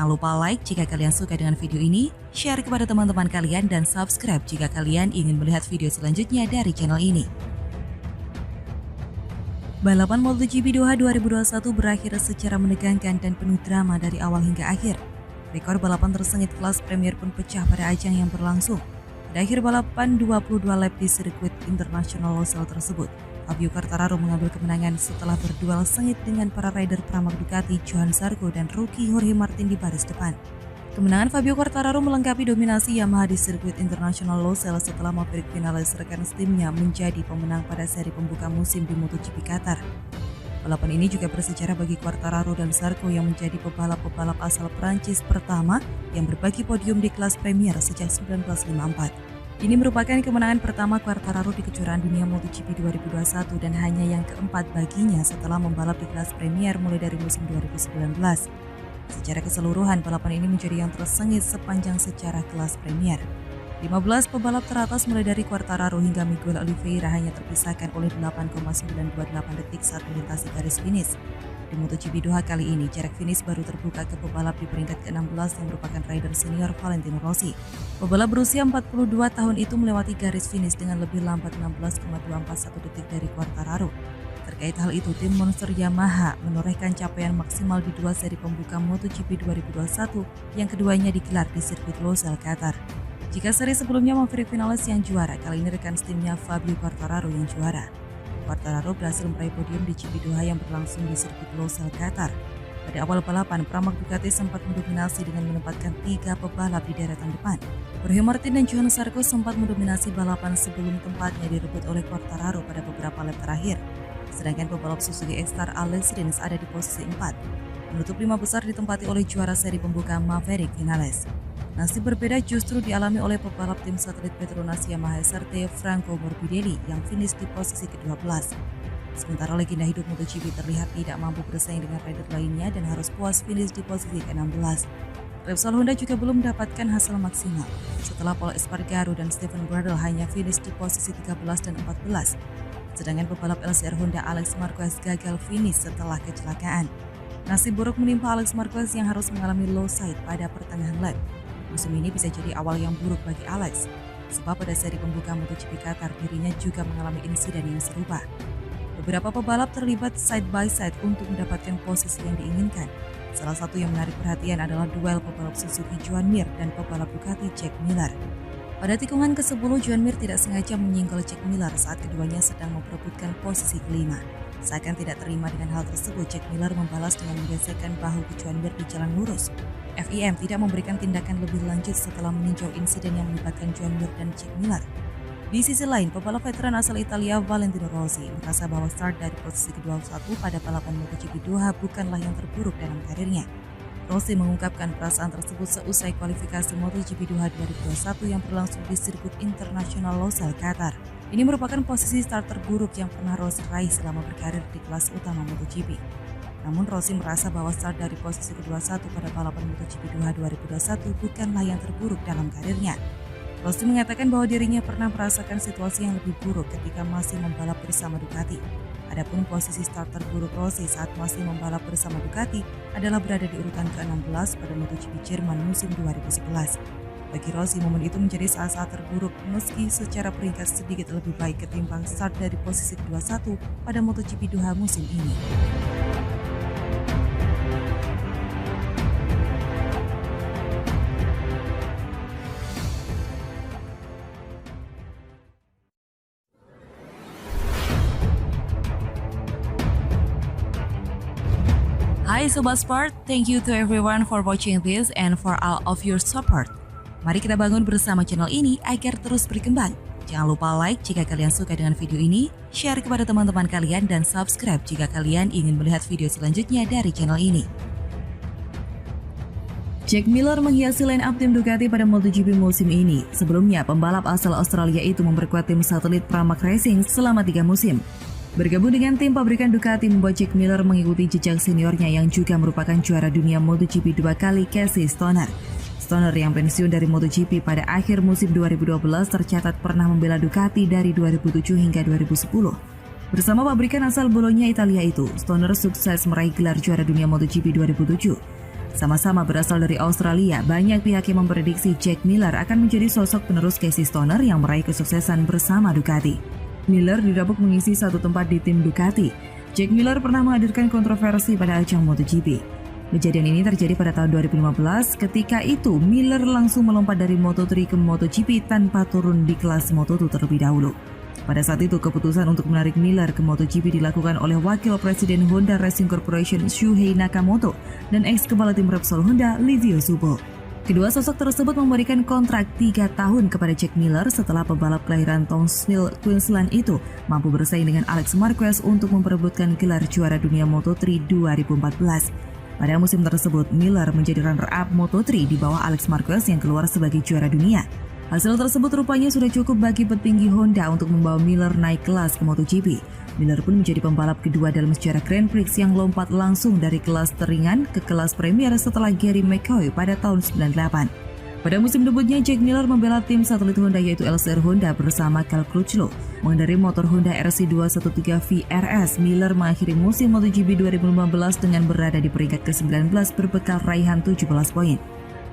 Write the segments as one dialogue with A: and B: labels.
A: Jangan lupa like jika kalian suka dengan video ini, share kepada teman-teman kalian, dan subscribe jika kalian ingin melihat video selanjutnya dari channel ini. Balapan MotoGP Doha 2021 berakhir secara menegangkan dan penuh drama dari awal hingga akhir. Rekor balapan tersengit kelas Premier pun pecah pada ajang yang berlangsung. Pada akhir balapan 22 lap di sirkuit internasional Losail tersebut, Fabio Quartararo mengambil kemenangan setelah berduel sengit dengan para rider Pramac Ducati Johan Zarco dan rookie Jorge Martin di baris depan. Kemenangan Fabio Quartararo melengkapi dominasi Yamaha di sirkuit internasional Losail setelah Maverick Vinales rekan timnya menjadi pemenang pada seri pembuka musim di MotoGP Qatar. Balapan ini juga bersejarah bagi Quartararo dan Zarco yang menjadi pebalap-pebalap asal Prancis pertama yang berbagi podium di kelas Premier sejak 1954. Ini merupakan kemenangan pertama Quartararo di kejuaraan dunia MotoGP 2021 dan hanya yang keempat baginya setelah membalap di kelas Premier mulai dari musim 2019. Secara keseluruhan, balapan ini menjadi yang tersengit sepanjang sejarah kelas Premier. 15 pebalap teratas mulai dari Quartararo hingga Miguel Oliveira hanya terpisahkan oleh 8,928 detik saat melintasi garis finish. Di MotoGP Doha kali ini, jarak finish baru terbuka ke pebalap di peringkat ke-16 yang merupakan rider senior Valentino Rossi. Pebalap berusia 42 tahun itu melewati garis finish dengan lebih lambat 16,241 detik dari Quartararo. Terkait hal itu, tim monster Yamaha menorehkan capaian maksimal di dua seri pembuka MotoGP 2021 yang keduanya digelar di sirkuit Losail, Qatar. Jika seri sebelumnya Maverick Vinales yang juara, kali ini rekan timnya Fabio Quartararo yang juara. Quartararo berhasil meraih podium di GP Doha yang berlangsung di sirkuit Losail, Qatar. Pada awal balapan, Pramac Ducati sempat mendominasi dengan menempatkan 3 pebalap di deretan depan. Jorge Martin dan Johan Zarco sempat mendominasi balapan sebelum tempatnya direbut oleh Quartararo pada beberapa lap terakhir. Sedangkan pebalap Suzuki X-Star Alex Rins ada di posisi 4. Menutup 5 besar ditempati oleh juara seri pembuka Maverick Vinales. Nasib berbeda justru dialami oleh pebalap tim satelit Petronas Yamaha SRT Franco Morbidelli yang finish di posisi ke-12. Sementara legenda hidup MotoGP terlihat tidak mampu bersaing dengan rider lainnya dan harus puas finish di posisi ke-16. Repsol Honda juga belum mendapatkan hasil maksimal setelah Pol Espargaro dan Steven Bradl hanya finish di posisi 13 dan 14. Sedangkan pebalap LCR Honda Alex Marquez gagal finish setelah kecelakaan. Nasib buruk menimpa Alex Marquez yang harus mengalami low side pada pertengahan lap. Musim ini bisa jadi awal yang buruk bagi Alex, sebab pada seri pembuka MotoGP Qatar dirinya juga mengalami insiden yang serupa. Beberapa pebalap terlibat side by side untuk mendapatkan posisi yang diinginkan. Salah satu yang menarik perhatian adalah duel pebalap Suzuki Joan Mir dan pebalap Ducati Jack Miller. Pada tikungan ke-10, Joan Mir tidak sengaja menyinggol Jack Miller saat keduanya sedang memperebutkan posisi kelima. Seakan tidak terima dengan hal tersebut, Jack Miller membalas dengan menggesekkan bahu ke Joan Mir di jalan lurus. FIM tidak memberikan tindakan lebih lanjut setelah meninjau insiden yang melibatkan Joan Mir dan Jack Miller. Di sisi lain, pebalap veteran asal Italia Valentino Rossi merasa bahwa start dari posisi ke-21 pada balapan MotoGP Doha bukanlah yang terburuk dalam karirnya. Rossi mengungkapkan perasaan tersebut seusai kualifikasi MotoGP Doha 2021 yang berlangsung di sirkuit internasional Losail, Qatar. Ini merupakan posisi start terburuk yang pernah Rossi raih selama berkarir di kelas utama MotoGP. Namun Rossi merasa bahwa start dari posisi ke-21 pada balapan MotoGP Doha 2021 bukanlah yang terburuk dalam karirnya. Rossi mengatakan bahwa dirinya pernah merasakan situasi yang lebih buruk ketika masih membalap bersama Ducati. Adapun posisi start terburuk Rossi saat masih membalap bersama Ducati adalah berada di urutan ke-16 pada MotoGP Jerman musim 2011. Bagi Rossi, momen itu menjadi saat-saat terburuk meski secara peringkat sedikit lebih baik ketimbang start dari posisi ke-21 pada MotoGP Doha musim ini. Hai Sobat Sport, thank you to everyone for watching this and for all of your support. Mari kita bangun bersama channel ini agar terus berkembang. Jangan lupa like jika kalian suka dengan video ini, share kepada teman-teman kalian, dan subscribe jika kalian ingin melihat video selanjutnya dari channel ini. Jack Miller menghiasi line up tim Ducati pada MotoGP musim ini. Sebelumnya, pembalap asal Australia itu memperkuat tim satelit Pramac Racing selama 3 musim. Bergabung dengan tim pabrikan Ducati membuat Jack Miller mengikuti jejak seniornya yang juga merupakan juara dunia MotoGP 2 kali, Casey Stoner. Stoner yang pensiun dari MotoGP pada akhir musim 2012 tercatat pernah membela Ducati dari 2007 hingga 2010. Bersama pabrikan asal Bologna, Italia itu, Stoner sukses meraih gelar juara dunia MotoGP 2007. Sama-sama berasal dari Australia, banyak pihak yang memprediksi Jack Miller akan menjadi sosok penerus Casey Stoner yang meraih kesuksesan bersama Ducati. Miller didapuk mengisi satu tempat di tim Ducati. Jack Miller pernah menghadirkan kontroversi pada ajang MotoGP. Kejadian ini terjadi pada tahun 2015, ketika itu Miller langsung melompat dari Moto3 ke MotoGP tanpa turun di kelas Moto2 terlebih dahulu. Pada saat itu, keputusan untuk menarik Miller ke MotoGP dilakukan oleh Wakil Presiden Honda Racing Corporation Shuhei Nakamoto dan ex-kepala tim Repsol Honda Livio Zubo. Kedua sosok tersebut memberikan kontrak 3 tahun kepada Jack Miller setelah pebalap kelahiran Townsville, Queensland itu mampu bersaing dengan Alex Marquez untuk memperebutkan gelar juara dunia Moto3 2014. Pada musim tersebut, Miller menjadi runner-up Moto3 di bawah Alex Marquez yang keluar sebagai juara dunia. Hasil tersebut rupanya sudah cukup bagi petinggi Honda untuk membawa Miller naik kelas ke MotoGP. Miller pun menjadi pembalap kedua dalam sejarah Grand Prix yang lompat langsung dari kelas teringan ke kelas Premier setelah Gary McCoy pada tahun 98. Pada musim debutnya, Jack Miller membela tim satelit Honda yaitu LCR Honda bersama Cal Crutchlow. Mengendarai motor Honda RC213 VRS, Miller mengakhiri musim MotoGP 2015 dengan berada di peringkat ke-19 berbekal raihan 17 poin.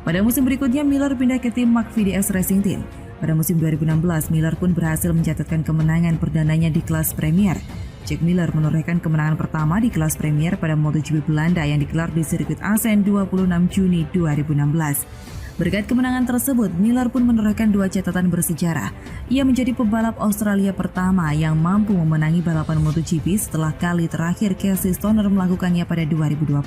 A: Pada musim berikutnya, Miller pindah ke tim McVitie Racing Team. Pada musim 2016, Miller pun berhasil mencatatkan kemenangan perdananya di kelas Premier. Jack Miller menorehkan kemenangan pertama di kelas Premier pada MotoGP Belanda yang digelar di sirkuit Assen 26 Juni 2016. Berkat kemenangan tersebut, Miller pun menorehkan 2 catatan bersejarah. Ia menjadi pebalap Australia pertama yang mampu memenangi balapan MotoGP setelah kali terakhir Casey Stoner melakukannya pada 2012.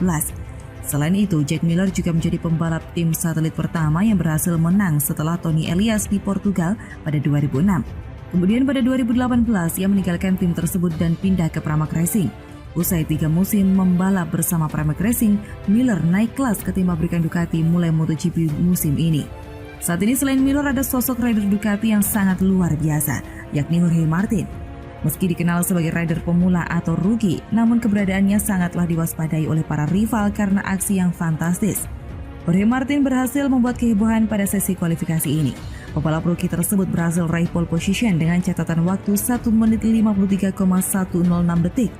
A: Selain itu, Jack Miller juga menjadi pembalap tim satelit pertama yang berhasil menang setelah Tony Elias di Portugal pada 2006. Kemudian pada 2018, ia meninggalkan tim tersebut dan pindah ke Pramac Racing. Usai 3 musim membalap bersama Pramac Racing, Miller naik kelas ke tim pabrikan Ducati mulai MotoGP musim ini. Saat ini selain Miller ada sosok rider Ducati yang sangat luar biasa, yakni Jorge Martin. Meski dikenal sebagai rider pemula atau rookie, namun keberadaannya sangatlah diwaspadai oleh para rival karena aksi yang fantastis. Jorge Martin berhasil membuat kehebohan pada sesi kualifikasi ini. Pebalap rookie tersebut berhasil raih pole position dengan catatan waktu 1 menit 53,106 detik.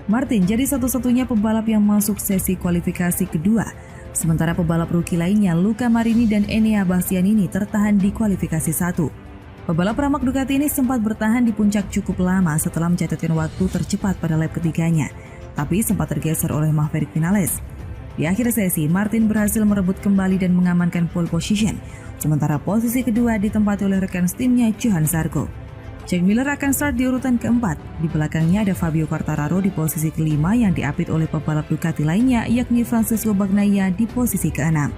A: Martin jadi satu-satunya pebalap yang masuk sesi kualifikasi kedua. Sementara pebalap rookie lainnya, Luca Marini dan Enea Bastianini tertahan di kualifikasi 1. Pebalap Pramac Ducati ini sempat bertahan di puncak cukup lama setelah mencatatkan waktu tercepat pada lap ketiganya, tapi sempat tergeser oleh Maverick Vinales. Di akhir sesi, Martin berhasil merebut kembali dan mengamankan pole position, sementara posisi kedua ditempati oleh rekan timnya Johan Zarco. Jack Miller akan start di urutan keempat. Di belakangnya ada Fabio Quartararo di posisi kelima yang diapit oleh pebalap Ducati lainnya yakni Francesco Bagnaia di posisi keenam.